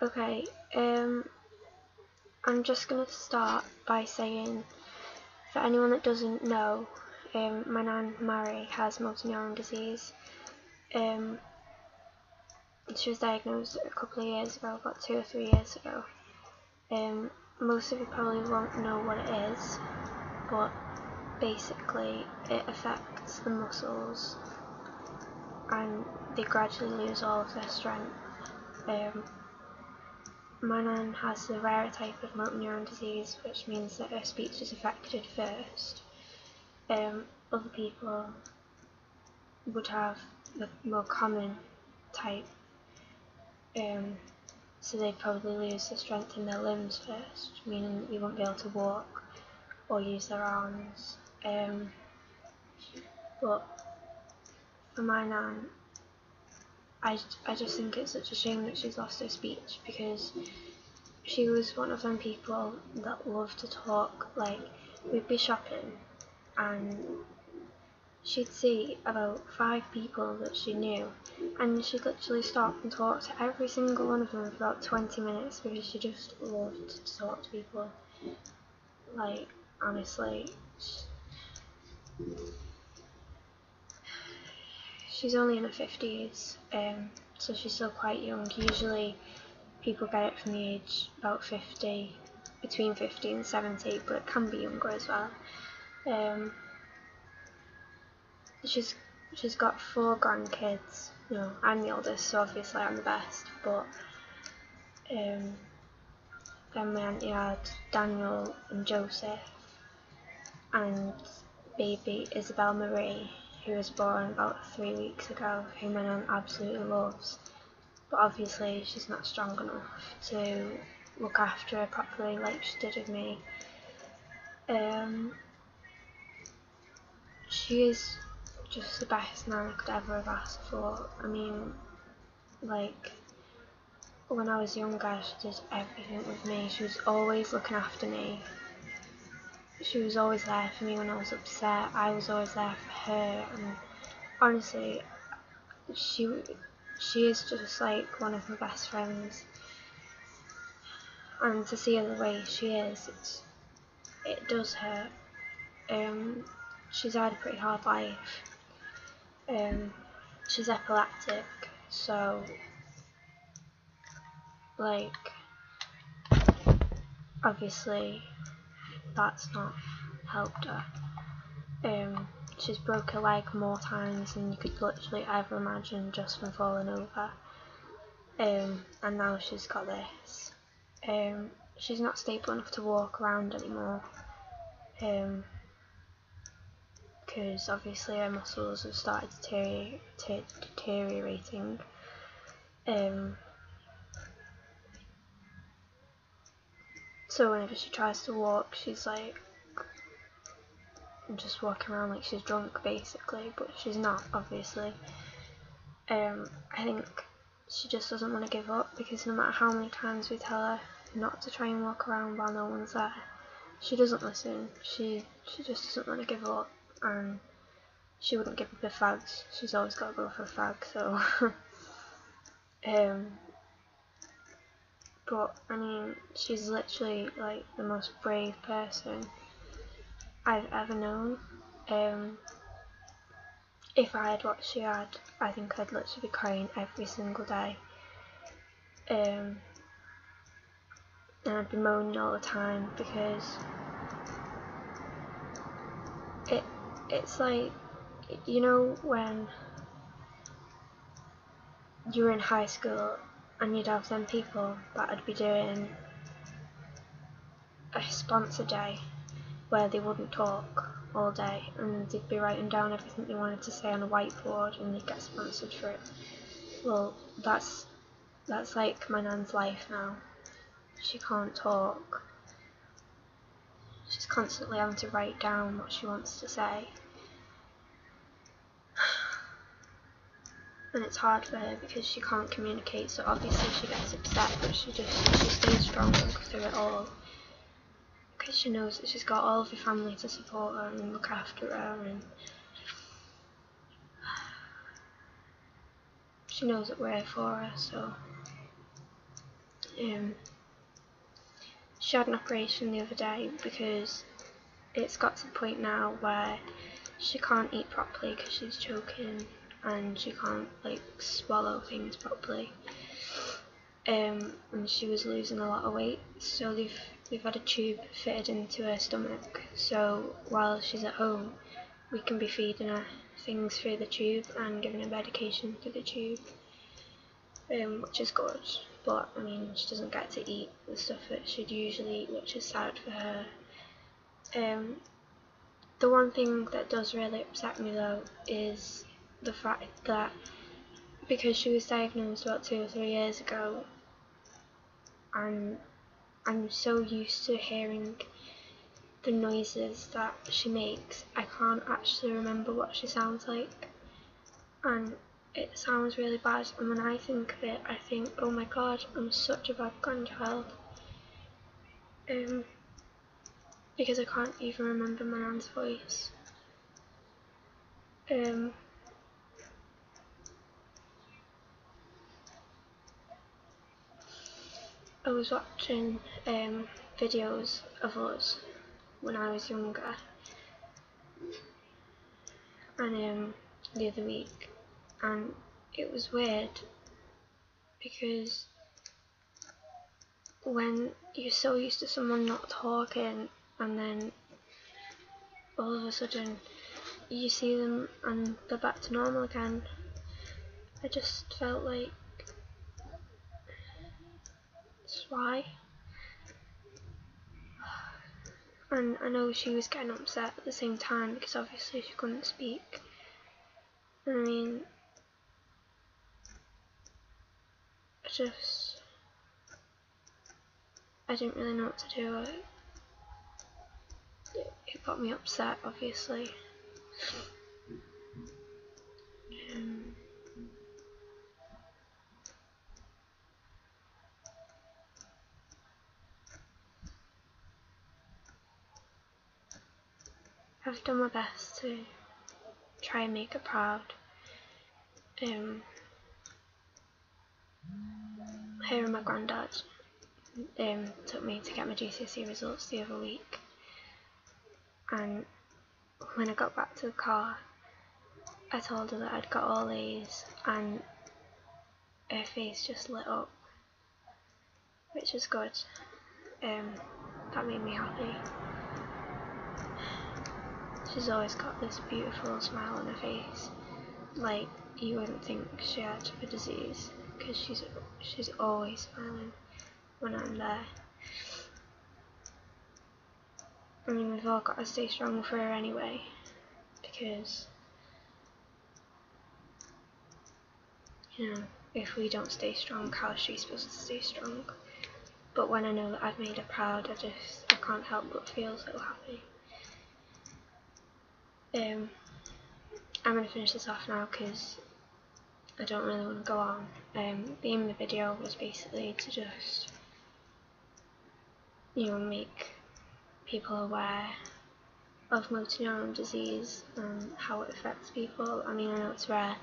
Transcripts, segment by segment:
Okay, I'm just going to start by saying, for anyone that doesn't know, my nan Mary has motor neuron disease. She was diagnosed a couple of years ago, about 2 or 3 years ago. Most of you probably won't know what it is, but basically it affects the muscles and they gradually lose all of their strength. My nan has the rare type of motor neuron disease, which means that her speech is affected first. Other people would have the more common type, so they'd probably lose the strength in their limbs first, meaning that they won't be able to walk or use their arms. But for my nan, I just think it's such a shame that she's lost her speech, because she was one of them people that loved to talk. Like, we'd be shopping and she'd see about 5 people that she knew and she'd literally stop and talk to every single one of them for about 20 minutes because she just loved to talk to people. Like, honestly, she's only in her 50s, so she's still quite young. Usually people get it from the age about 50, between 50 and 70, but it can be younger as well. She's got 4 grandkids. You know, I'm the oldest, so obviously I'm the best, but then my auntie had Daniel and Joseph and baby Isabel Marie, who was born about 3 weeks ago, who my nan absolutely loves, but obviously she's not strong enough to look after her properly like she did with me. She is just the best nan I could ever have asked for. I mean, like, when I was younger, she did everything with me. She was always looking after me. She was always there for me when I was upset. I was always there for her, and honestly, she is just like one of my best friends. And to see her the way she is, it does hurt. She's had a pretty hard life. She's epileptic, so like, obviously that's not helped her. She's broke her leg more times than you could literally ever imagine just from falling over. And now she's got this. She's not stable enough to walk around anymore, because obviously her muscles have started deteriorating. So whenever she tries to walk, she's like just walking around like she's drunk basically, but she's not, obviously. I think she just doesn't want to give up, because no matter how many times we tell her not to try and walk around while no one's there, she doesn't listen. She just doesn't want to give up, and she wouldn't give up her fags. She's always got to go for a fag, so but I mean, she's literally like the most brave person I've ever known. If I had what she had, I think I'd literally be crying every single day. And I'd be moaning all the time, because it's like, you know, when you were in high school and you'd have them people that would be doing a sponsor day where they wouldn't talk all day and they'd be writing down everything they wanted to say on a whiteboard and they'd get sponsored for it. Well, that's like my nan's life now. She can't talk. She's constantly having to write down what she wants to say. And it's hard for her because she can't communicate, so obviously she gets upset, but she stays strong through it all, because she knows that she's got all of her family to support her and look after her, and she knows that we're here for her. So She had an operation the other day because it's got to the point now where she can't eat properly because she's choking, and she can't like swallow things properly. And she was losing a lot of weight, so they've had a tube fitted into her stomach, so while she's at home we can be feeding her things through the tube and giving her medication through the tube, which is good, but I mean she doesn't get to eat the stuff that she'd usually eat, which is sad for her. The one thing that does really upset me though is the fact that because she was diagnosed about 2 or 3 years ago, and I'm so used to hearing the noises that she makes, I can't actually remember what she sounds like, and it sounds really bad, and when I think of it I think, oh my god, I'm such a bad grandchild, because I can't even remember my nan's voice. I was watching videos of us when I was younger, and the other week, and it was weird because when you're so used to someone not talking and then all of a sudden you see them and they're back to normal again, I just felt like, that's why. And I know she was getting upset at the same time because obviously she couldn't speak. I mean, I didn't really know what to do. It got me upset, obviously. I've done my best to try and make her proud. Her and my granddad took me to get my GCSE results the other week, and when I got back to the car I told her that I'd got all A's, and her face just lit up, which is good. That made me happy. She's always got this beautiful smile on her face, like you wouldn't think she had a disease, because she's always smiling when I'm there. I mean, we've all got to stay strong for her anyway, because, you know, if we don't stay strong, how is she supposed to stay strong? But when I know that I've made her proud, I can't help but feel so happy. I'm going to finish this off now because I don't really want to go on. The aim of the video was basically to just, you know, make people aware of motor neuron disease and how it affects people. I mean, I know it's rare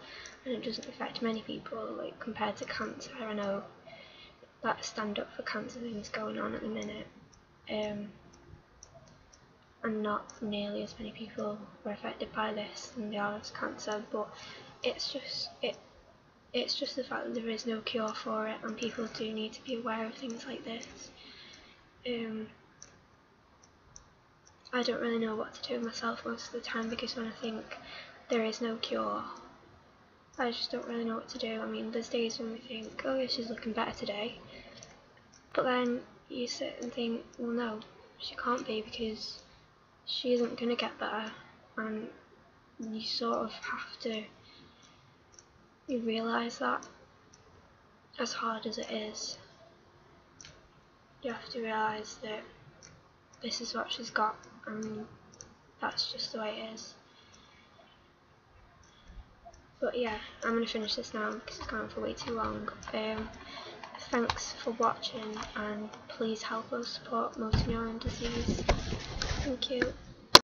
and it doesn't affect many people, like compared to cancer. I know that Stand Up for Cancer thing's going on at the minute, and not nearly as many people were affected by this than there are as cancer, but it's just the fact that there is no cure for it, and people do need to be aware of things like this. I don't really know what to do myself most of the time, because when I think there is no cure, I just don't really know what to do. I mean, there's days when we think, oh yeah, she's looking better today, but then you sit and think, well no, she can't be, because she isn't going to get better, and you sort of have to realise that, as hard as it is. You have to realise that this is what she's got, and that's just the way it is. But yeah, I'm going to finish this now because it's gone on for way too long. Thanks for watching, and please help us support motor neuron disease. Thank you.